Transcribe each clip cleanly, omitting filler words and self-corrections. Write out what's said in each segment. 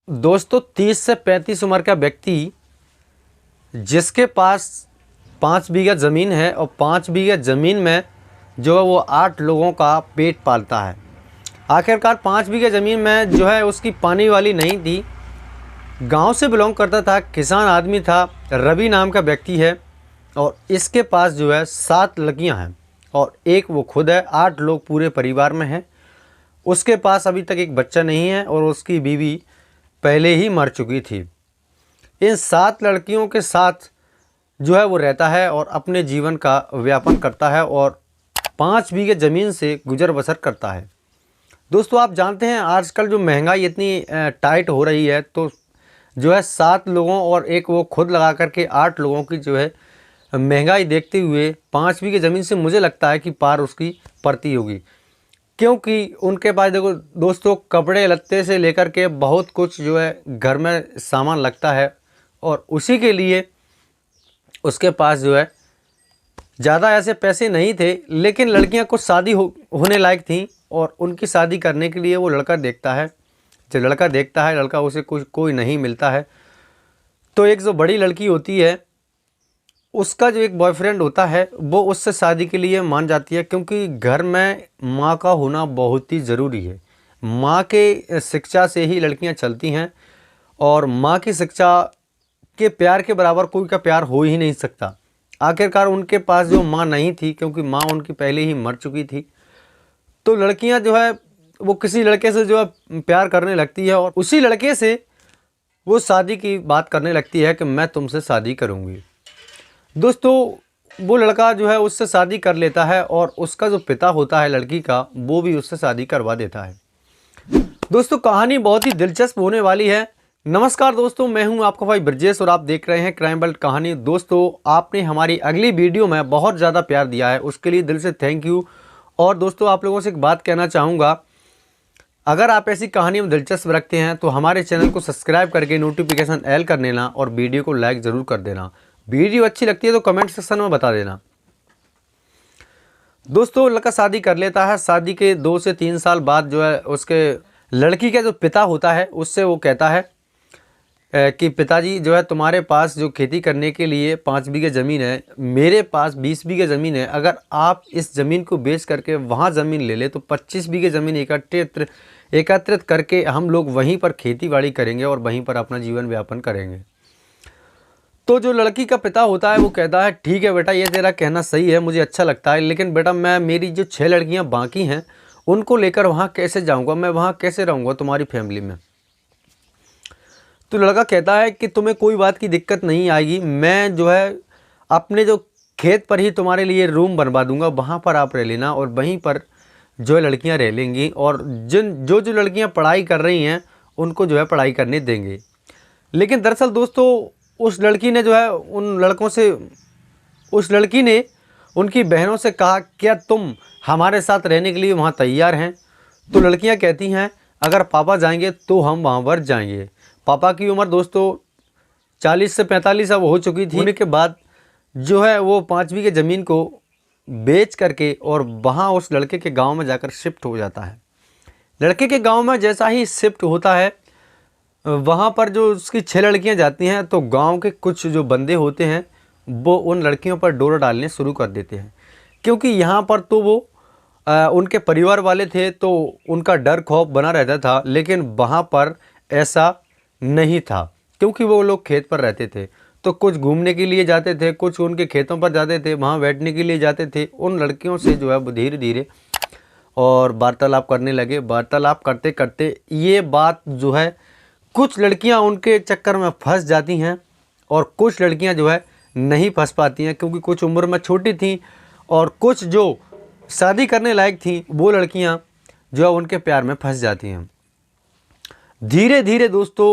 दोस्तों 30 से 35 उम्र का व्यक्ति जिसके पास 5 बीघा ज़मीन है और 5 बीघा ज़मीन में जो है वो 8 लोगों का पेट पालता है। आखिरकार 5 बीघा ज़मीन में जो है उसकी पानी वाली नहीं थी। गांव से बिलोंग करता था, किसान आदमी था, रवि नाम का व्यक्ति है और इसके पास जो है 7 लड़कियां हैं और एक वो खुद है। 8 लोग पूरे परिवार में हैं। उसके पास अभी तक एक बच्चा नहीं है और उसकी बीवी पहले ही मर चुकी थी। इन 7 लड़कियों के साथ जो है वो रहता है और अपने जीवन का व्यापन करता है और 5 बीघे ज़मीन से गुजर बसर करता है। दोस्तों आप जानते हैं आजकल जो महंगाई इतनी टाइट हो रही है, तो जो है 7 लोगों और एक वो खुद लगा करके 8 लोगों की जो है महंगाई देखते हुए 5 बीघे ज़मीन से मुझे लगता है कि पार उसकी पड़ती होगी। क्योंकि उनके पास देखो दोस्तों, कपड़े लत्ते से लेकर के बहुत कुछ जो है घर में सामान लगता है और उसी के लिए उसके पास जो है ज़्यादा ऐसे पैसे नहीं थे। लेकिन लड़कियां कुछ शादी होने लायक थीं और उनकी शादी करने के लिए वो लड़का देखता है। जब लड़का देखता है, लड़का उसे कोई नहीं मिलता है, तो एक जो बड़ी लड़की होती है उसका जो एक बॉयफ्रेंड होता है वो उससे शादी के लिए मान जाती है। क्योंकि घर में माँ का होना बहुत ही ज़रूरी है। माँ के शिक्षा से ही लड़कियाँ चलती हैं और माँ की शिक्षा के प्यार के बराबर कोई का प्यार हो ही नहीं सकता। आखिरकार उनके पास जो माँ नहीं थी, क्योंकि माँ उनकी पहले ही मर चुकी थी, तो लड़कियाँ जो है वो किसी लड़के से जो है प्यार करने लगती है और उसी लड़के से वो शादी की बात करने लगती है कि मैं तुमसे शादी करूँगी। दोस्तों वो लड़का जो है उससे शादी कर लेता है और उसका जो पिता होता है लड़की का, वो भी उससे शादी करवा देता है। दोस्तों कहानी बहुत ही दिलचस्प होने वाली है। नमस्कार दोस्तों, मैं हूं आपका भाई ब्रजेश और आप देख रहे हैं क्राइम वर्ल्ड कहानी। दोस्तों आपने हमारी अगली वीडियो में बहुत ज़्यादा प्यार दिया है, उसके लिए दिल से थैंक यू। और दोस्तों आप लोगों से एक बात कहना चाहूँगा, अगर आप ऐसी कहानी में दिलचस्प रखते हैं तो हमारे चैनल को सब्सक्राइब करके नोटिफिकेशन ऑल कर लेना और वीडियो को लाइक ज़रूर कर देना। वीडियो अच्छी लगती है तो कमेंट सेक्शन में बता देना। दोस्तों लड़का शादी कर लेता है। शादी के 2 से 3 साल बाद जो है उसके लड़की का जो पिता होता है उससे वो कहता है कि पिताजी जो है तुम्हारे पास जो खेती करने के लिए 5 बीघे ज़मीन है, मेरे पास 20 बीघे ज़मीन है। अगर आप इस ज़मीन को बेच करके वहाँ ज़मीन ले ले तो 25 बीघे ज़मीन एकत्रित करके हम लोग वहीं पर खेती बाड़ी करेंगे और वहीं पर अपना जीवन व्यापन करेंगे। तो जो लड़की का पिता होता है वो कहता है ठीक है बेटा, ये तेरा कहना सही है, मुझे अच्छा लगता है, लेकिन बेटा मैं मेरी जो 6 लड़कियां बाकी हैं उनको लेकर वहाँ कैसे जाऊँगा, मैं वहाँ कैसे रहूँगा तुम्हारी फैमिली में। तो लड़का कहता है कि तुम्हें कोई बात की दिक्कत नहीं आएगी, मैं जो है अपने जो खेत पर ही तुम्हारे लिए रूम बनवा दूंगा, वहाँ पर आप रह लेना और वहीं पर जो है लड़कियाँ रह लेंगी और जो लड़कियाँ पढ़ाई कर रही हैं उनको जो है पढ़ाई करने देंगे। लेकिन दरअसल दोस्तों उस लड़की ने जो है उस लड़की ने उनकी बहनों से कहा क्या तुम हमारे साथ रहने के लिए वहाँ तैयार हैं। तो लड़कियाँ कहती हैं अगर पापा जाएंगे तो हम वहाँ पर जाएंगे। पापा की उम्र दोस्तों 40 से 45 अब हो चुकी थी। होने के बाद जो है वो 5 बीघे ज़मीन को बेच करके और वहाँ उस लड़के के गांव में जाकर शिफ्ट हो जाता है। लड़के के गांव में जैसा ही शिफ्ट होता है वहाँ पर जो उसकी 6 लड़कियाँ जाती हैं तो गांव के कुछ जो बंदे होते हैं वो उन लड़कियों पर डोर डालने शुरू कर देते हैं। क्योंकि यहाँ पर तो वो उनके परिवार वाले थे तो उनका डर खौफ बना रहता था, लेकिन वहाँ पर ऐसा नहीं था क्योंकि वो लोग खेत पर रहते थे। तो कुछ घूमने के लिए जाते थे, कुछ उनके खेतों पर जाते थे, वहाँ बैठने के लिए जाते थे। उन लड़कियों से जो है वो धीरे धीरे और वार्तालाप करने लगे। वार्तालाप करते करते ये बात जो है कुछ लड़कियां उनके चक्कर में फंस जाती हैं और कुछ लड़कियां जो है नहीं फंस पाती हैं, क्योंकि कुछ उम्र में छोटी थीं और कुछ जो शादी करने लायक थीं वो लड़कियां जो है उनके प्यार में फंस जाती हैं। धीरे धीरे दोस्तों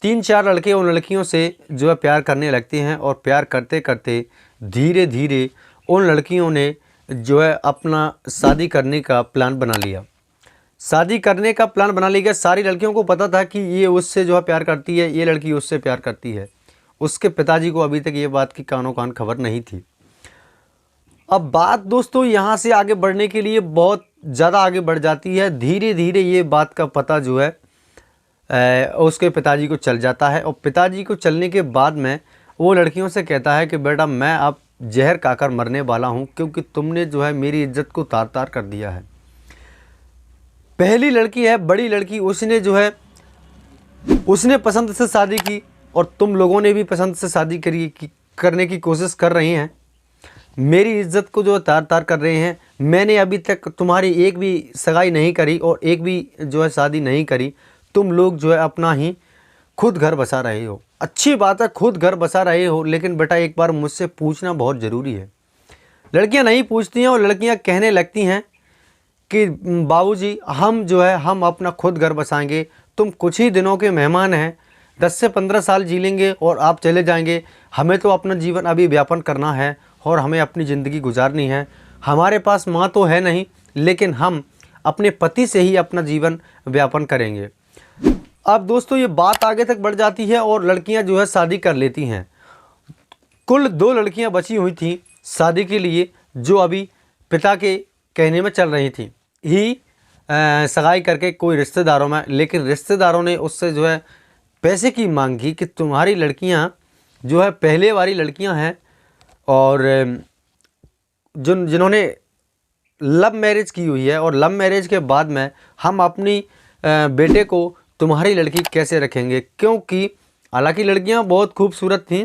3-4 लड़के उन लड़कियों से जो है प्यार करने लगते हैं और प्यार करते करते धीरे धीरे उन लड़कियों ने जो है अपना शादी करने का प्लान बना लिया। शादी करने का प्लान बना लिया। सारी लड़कियों को पता था कि ये उससे जो है प्यार करती है, ये लड़की उससे प्यार करती है। उसके पिताजी को अभी तक ये बात की कानों कान खबर नहीं थी। अब बात दोस्तों यहाँ से आगे बढ़ने के लिए बहुत ज़्यादा आगे बढ़ जाती है। धीरे धीरे ये बात का पता जो है उसके पिताजी को चल जाता है और पिताजी को चलने के बाद में वो लड़कियों से कहता है कि बेटा मैं अब जहर खाकर मरने वाला हूँ, क्योंकि तुमने जो है मेरी इज्जत को तार तार कर दिया है। पहली लड़की है, बड़ी लड़की, उसने जो है उसने पसंद से शादी की और तुम लोगों ने भी पसंद से शादी करने की कोशिश कर रही हैं। मेरी इज्जत को जो तार तार कर रहे हैं। मैंने अभी तक तुम्हारी एक भी सगाई नहीं करी और एक भी जो है शादी नहीं करी। तुम लोग जो है अपना ही खुद घर बसा रहे हो। अच्छी बात है, खुद घर बसा रहे हो, लेकिन बेटा एक बार मुझसे पूछना बहुत ज़रूरी है। लड़कियां नहीं पूछती हैं और लड़कियां कहने लगती हैं कि बाबूजी हम जो है हम अपना खुद घर बसाएंगे, तुम कुछ ही दिनों के मेहमान हैं, 10 से 15 साल जी लेंगे और आप चले जाएंगे। हमें तो अपना जीवन अभी व्यापन करना है और हमें अपनी ज़िंदगी गुजारनी है। हमारे पास माँ तो है नहीं, लेकिन हम अपने पति से ही अपना जीवन व्यापन करेंगे। अब दोस्तों ये बात आगे तक बढ़ जाती है और लड़कियां जो है शादी कर लेती हैं। कुल 2 लड़कियां बची हुई थी शादी के लिए, जो अभी पिता के कहने में चल रही थी ही सगाई करके कोई रिश्तेदारों में। लेकिन रिश्तेदारों ने उससे जो है पैसे की मांग की कि तुम्हारी लड़कियां जो है पहले वाली लड़कियां हैं और जिन्होंने लव मैरिज की हुई है, और लव मैरिज के बाद में हम अपनी बेटे को तुम्हारी लड़की कैसे रखेंगे, क्योंकि हालांकि लड़कियां बहुत खूबसूरत थीं,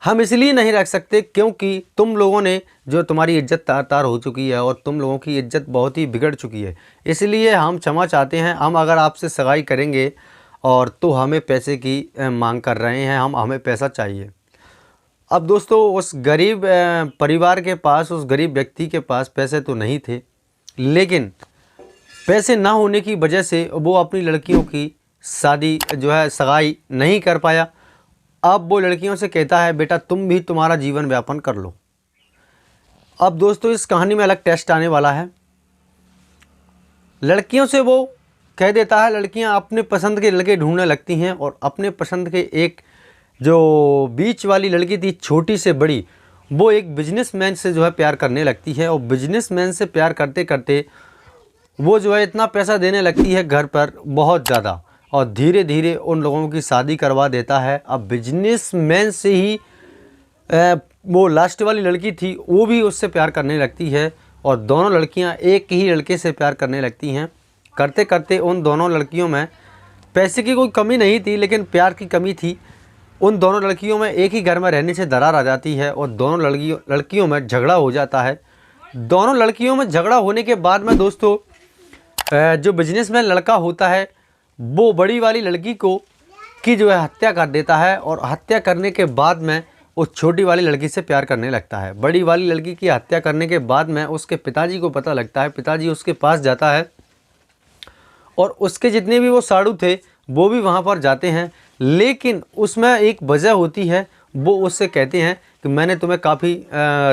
हम इसलिए नहीं रख सकते क्योंकि तुम लोगों ने जो तुम्हारी इज्जत तार तार हो चुकी है और तुम लोगों की इज्जत बहुत ही बिगड़ चुकी है। इसलिए हम क्षमा चाहते हैं। हम अगर आपसे सगाई करेंगे और तो हमें पैसे की मांग कर रहे हैं, हमें पैसा चाहिए। अब दोस्तों उस गरीब परिवार के पास, उस गरीब व्यक्ति के पास पैसे तो नहीं थे, लेकिन पैसे ना होने की वजह से वो अपनी लड़कियों की शादी जो है सगाई नहीं कर पाया। अब वो लड़कियों से कहता है बेटा तुम भी तुम्हारा जीवन व्यापन कर लो। अब दोस्तों इस कहानी में अलग टेस्ट आने वाला है। लड़कियों से वो कह देता है, लड़कियां अपने पसंद के लड़के ढूंढने लगती हैं और अपने पसंद के एक जो बीच वाली लड़की थी, छोटी से बड़ी, वो एक बिजनेसमैन से जो है प्यार करने लगती है। और बिजनेसमैन से प्यार करते करते वो जो है इतना पैसा देने लगती है घर पर बहुत ज़्यादा, और धीरे धीरे उन लोगों की शादी करवा देता है। अब बिजनेसमैन से ही वो लास्ट वाली लड़की थी वो भी उससे प्यार करने लगती है और दोनों लड़कियां एक ही लड़के से प्यार करने लगती हैं। करते करते उन दोनों लड़कियों में पैसे की कोई कमी नहीं थी, लेकिन प्यार की कमी थी। उन दोनों लड़कियों में एक ही घर में रहने से दरार आ जाती है और दोनों लड़कियों में झगड़ा हो जाता है। दोनों लड़कियों में झगड़ा होने के बाद में दोस्तों जो बिजनेसमैन लड़का होता है वो बड़ी वाली लड़की की जो है हत्या कर देता है, और हत्या करने के बाद में वो छोटी वाली लड़की से प्यार करने लगता है। बड़ी वाली लड़की की हत्या करने के बाद में उसके पिताजी को पता लगता है। पिताजी उसके पास जाता है और उसके जितने भी वो साड़ू थे वो भी वहाँ पर जाते हैं, लेकिन उसमें एक वजह होती है। वो उससे कहते हैं कि मैंने तुम्हें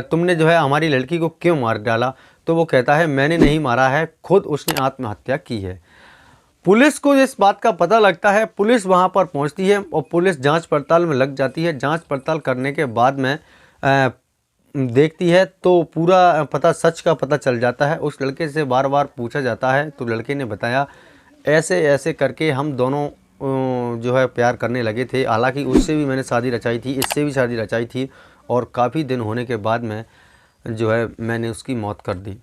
तुमने जो है हमारी लड़की को क्यों मार डाला। तो वो कहता है मैंने नहीं मारा है, खुद उसने आत्महत्या की है। पुलिस को इस बात का पता लगता है, पुलिस वहाँ पर पहुँचती है और पुलिस जांच पड़ताल में लग जाती है। जांच पड़ताल करने के बाद में देखती है तो पूरा पता, सच का पता चल जाता है। उस लड़के से बार बार पूछा जाता है तो लड़के ने बताया ऐसे ऐसे करके हम दोनों जो है प्यार करने लगे थे। हालांकि उससे भी मैंने शादी रचाई थी, इससे भी शादी रचाई थी, और काफ़ी दिन होने के बाद में जो है मैंने उसकी मौत कर दी।